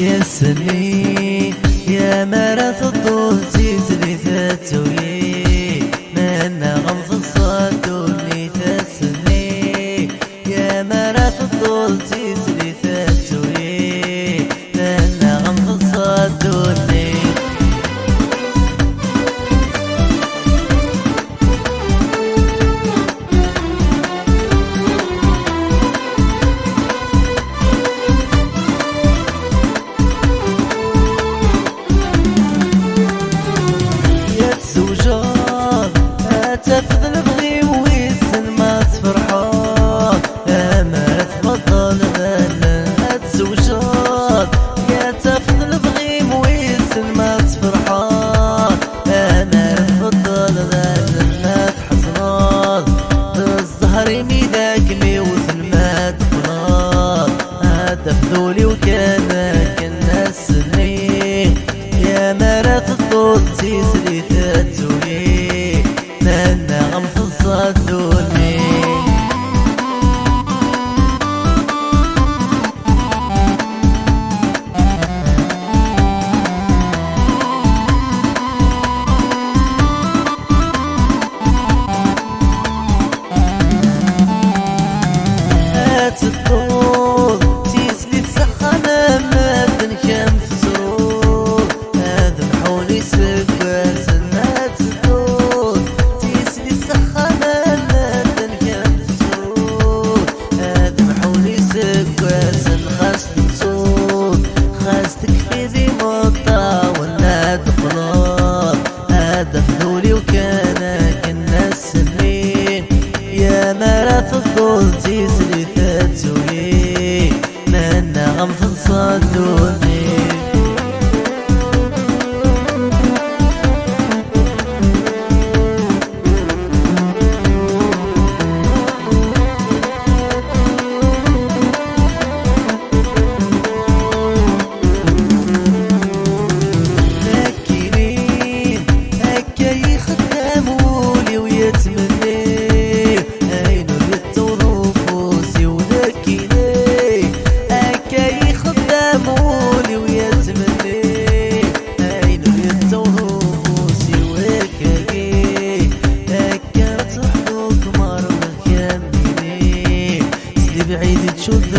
يا سني يا مرات الطول تيزري ثاتوي مانا غمض الصادوني تسني يا مرات الطول تيزري ثاتوي مانا غمض الصادوني تفضل بغي ويسن ما تفرحان ما تفضل غلا تزوجات يا تفضل بغي ويسن ما تفرحان انا تفضل غلا ما تحزنان الزهر ميداك ميوثن ما تفنان تفذولي وكانك الناس سنين يا مرات الطول تيسري تاتولي مانا غمض الصدوني هات الطول تيسلي تسخنا ما تنكم في سرور هذا محولي سكر هات الطول خاصتك صوت خاصتك في ذي مطا ولا تقرار هذا فذولي وكانك الناس سنين يا مرات الطول تيسلي تاتوي مانا غمض صدوني بعيد تشوف